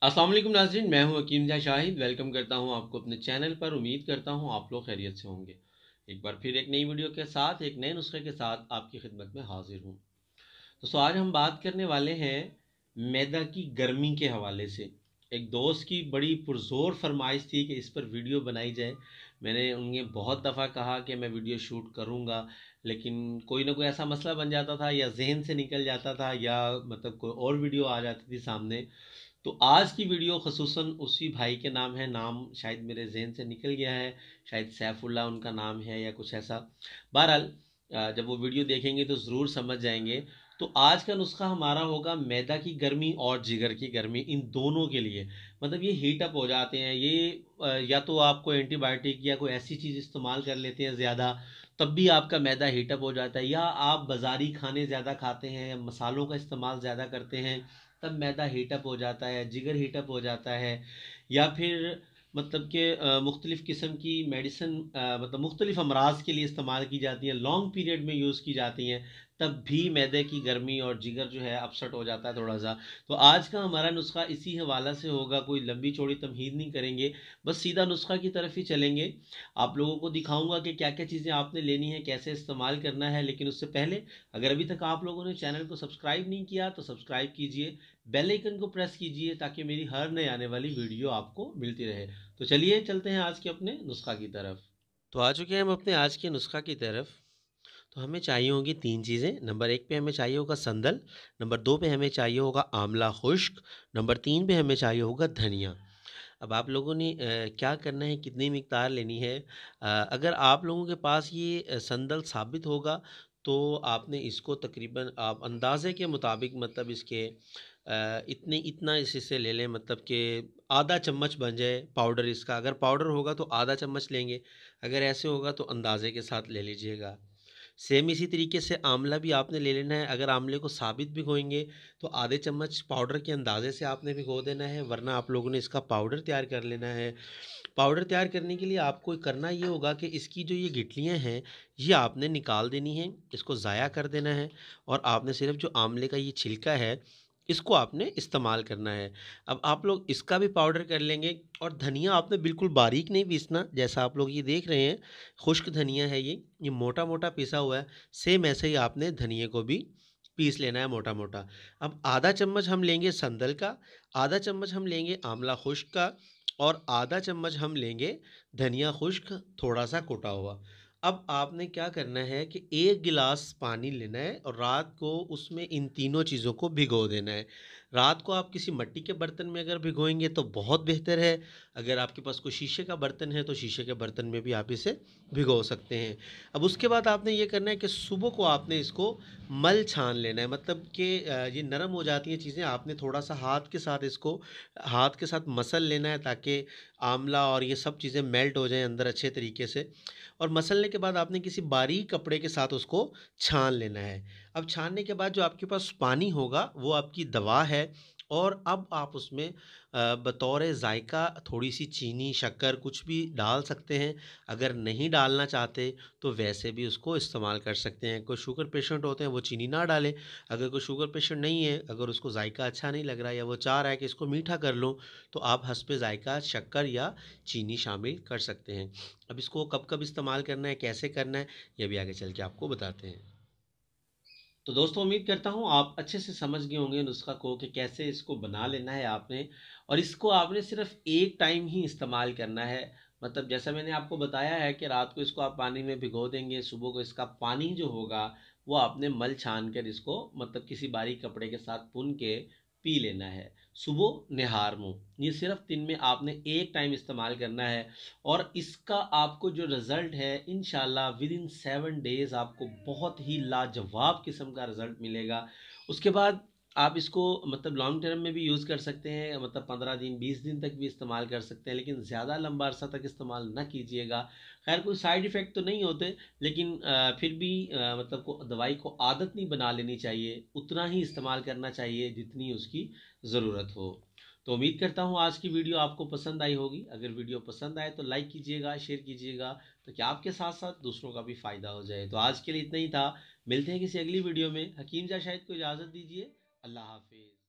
अस्सलाम वालेकुम नाज़रीन, मैं हूं हकीम जा शाहिद। वेलकम करता हूं आपको अपने चैनल पर। उम्मीद करता हूं आप लोग खैरियत से होंगे। एक बार फिर एक नई वीडियो के साथ, एक नए नुस्खे के साथ आपकी खिदमत में हाजिर हूं। दोस्तों, आज हम बात करने वाले हैं मैदा की गर्मी के हवाले से। एक दोस्त की बड़ी पुरज़ोर फरमाइश थी कि इस पर वीडियो बनाई जाए। मैंने उन्हें बहुत दफ़ा कहा कि मैं वीडियो शूट करूँगा, लेकिन कोई ना कोई ऐसा मसला बन जाता था, या जहन से निकल जाता था, या मतलब कोई और वीडियो आ जाती थी सामने। तो आज की वीडियो ख़ुसूसन उसी भाई के नाम है। नाम शायद मेरे जहन से निकल गया है, शायद सैफुल्ला उनका नाम है या कुछ ऐसा। बहरहाल, जब वो वीडियो देखेंगे तो ज़रूर समझ जाएंगे। तो आज का नुस्खा हमारा होगा मैदा की गर्मी और जिगर की गर्मी, इन दोनों के लिए। मतलब ये हीट अप हो जाते हैं ये, या तो आपको एंटीबायोटिक या कोई ऐसी चीज़ इस्तेमाल कर लेते हैं ज़्यादा, तब भी आपका मैदा हीटअप हो जाता है। या आप बाज़ारी खाने ज़्यादा खाते हैं या मसालों का इस्तेमाल ज़्यादा करते हैं, तब मैदा हीटअप हो जाता है, जिगर हीटअप हो जाता है। या फिर मतलब कि मुख्तलिफ़ किस्म की मेडिसिन, मतलब मुख्तलिफ़ अमराज के लिए इस्तेमाल की जाती हैं, लॉन्ग पीरियड में यूज़ की जाती हैं, तब भी मैदे की गर्मी और जिगर जो है अपसेट हो जाता है थोड़ा सा। तो आज का हमारा नुस्खा इसी हवाला से होगा। कोई लंबी चौड़ी तमहीद नहीं करेंगे, बस सीधा नुस्खा की तरफ ही चलेंगे। आप लोगों को दिखाऊंगा कि क्या क्या चीज़ें आपने लेनी है, कैसे इस्तेमाल करना है। लेकिन उससे पहले, अगर अभी तक आप लोगों ने चैनल को सब्सक्राइब नहीं किया तो सब्सक्राइब कीजिए, बेल आइकन को प्रेस कीजिए, ताकि मेरी हर नए आने वाली वीडियो आपको मिलती रहे। तो चलिए चलते हैं आज के अपने नुस्खा की तरफ। तो आ चुके हैं हम अपने आज के नुस्खा की तरफ। तो हमें चाहिए होगी तीन चीज़ें। नंबर एक पे हमें चाहिए होगा संदल। नंबर दो पे हमें चाहिए होगा आंवला खुश्क। नंबर तीन पे हमें चाहिए होगा धनिया। अब आप लोगों ने क्या करना है, कितनी मिकदार लेनी है। अगर आप लोगों के पास ये संदल साबित होगा, तो आपने इसको तकरीबन आप अंदाज़े के मुताबिक, मतलब इसके इतने इतना इससे ले लें, मतलब कि आधा चम्मच बन जाए पाउडर इसका। अगर पाउडर होगा तो आधा चम्मच लेंगे, अगर ऐसे होगा तो अंदाज़े के साथ ले लीजिएगा। सेम इसी तरीके से आंवला भी आपने ले लेना है। अगर आंवले को साबित भिगोएंगे तो आधे चम्मच पाउडर के अंदाजे से आपने भिगो देना है, वरना आप लोगों ने इसका पाउडर तैयार कर लेना है। पाउडर तैयार करने के लिए आपको करना ये होगा कि इसकी जो ये गिटलियाँ हैं, ये आपने निकाल देनी हैं, इसको ज़ाया कर देना है, और आपने सिर्फ जो आंवले का ये छिलका है, इसको आपने इस्तेमाल करना है। अब आप लोग इसका भी पाउडर कर लेंगे। और धनिया आपने बिल्कुल बारीक नहीं पीसना, जैसा आप लोग ये देख रहे हैं, खुश्क धनिया है ये मोटा मोटा पिसा हुआ है। सेम ऐसे ही आपने धनिए को भी पीस लेना है मोटा मोटा। अब आधा चम्मच हम लेंगे संदल का, आधा चम्मच हम लेंगे आंवला खुश्क का, और आधा चम्मच हम लेंगे धनिया खुश्क थोड़ा सा कुटा हुआ। अब आपने क्या करना है कि एक गिलास पानी लेना है और रात को उसमें इन तीनों चीज़ों को भिगो देना है। रात को आप किसी मिट्टी के बर्तन में अगर भिगोएंगे तो बहुत बेहतर है। अगर आपके पास कोई शीशे का बर्तन है तो शीशे के बर्तन में भी आप इसे भिगो सकते हैं। अब उसके बाद आपने ये करना है कि सुबह को आपने इसको मल छान लेना है। मतलब कि ये नरम हो जाती हैं चीज़ें, आपने थोड़ा सा हाथ के साथ इसको हाथ के साथ मसल लेना है, ताकि आंवला और ये सब चीज़ें मेल्ट हो जाएं अंदर अच्छे तरीके से। और मसलने के बाद आपने किसी बारीक कपड़े के साथ उसको छान लेना है। अब छानने के बाद जो आपके पास पानी होगा वो आपकी दवा है। और अब आप उसमें बतौर ज़ायका थोड़ी सी चीनी, शक्कर कुछ भी डाल सकते हैं। अगर नहीं डालना चाहते तो वैसे भी उसको इस्तेमाल कर सकते हैं। कोई शुगर पेशेंट होते हैं वो चीनी ना डालें। अगर कोई शुगर पेशेंट नहीं है, अगर उसको ज़ायका अच्छा नहीं लग रहा है, या वो चाह रहा है कि इसको मीठा कर लूँ, तो आप हस्बे ज़ायका शक्कर या चीनी शामिल कर सकते हैं। अब इसको कब कब इस्तेमाल करना है, कैसे करना है, ये भी आगे चल के आपको बताते हैं। तो दोस्तों, उम्मीद करता हूँ आप अच्छे से समझ गए होंगे नुस्खा को, कि कैसे इसको बना लेना है आपने। और इसको आपने सिर्फ एक टाइम ही इस्तेमाल करना है। मतलब जैसा मैंने आपको बताया है कि रात को इसको आप पानी में भिगो देंगे, सुबह को इसका पानी जो होगा वो आपने मल छान कर इसको, मतलब किसी बारीक कपड़े के साथ पुन के पी लेना है। सुबह निहार मुँह, ये सिर्फ दिन में आपने एक टाइम इस्तेमाल करना है। और इसका आपको जो रिज़ल्ट है, इंशाल्लाह विद इन 7 डेज़ आपको बहुत ही लाजवाब किस्म का रिज़ल्ट मिलेगा। उसके बाद आप इसको मतलब लॉन्ग टर्म में भी यूज़ कर सकते हैं, मतलब 15 दिन 20 दिन तक भी इस्तेमाल कर सकते हैं, लेकिन ज़्यादा लंबा अरसा तक इस्तेमाल ना कीजिएगा। खैर, कोई साइड इफ़ेक्ट तो नहीं होते, लेकिन फिर भी मतलब को दवाई को आदत नहीं बना लेनी चाहिए, उतना ही इस्तेमाल करना चाहिए जितनी उसकी ज़रूरत हो। तो उम्मीद करता हूँ आज की वीडियो आपको पसंद आई होगी। अगर वीडियो पसंद आए तो लाइक कीजिएगा, शेयर कीजिएगा, तो क्या आपके साथ साथ दूसरों का भी फ़ायदा हो जाए। तो आज के लिए इतना ही था। मिलते हैं किसी अगली वीडियो में। हकीम जा शाहिद को इजाज़त दीजिए। अल्लाह हाफिज़।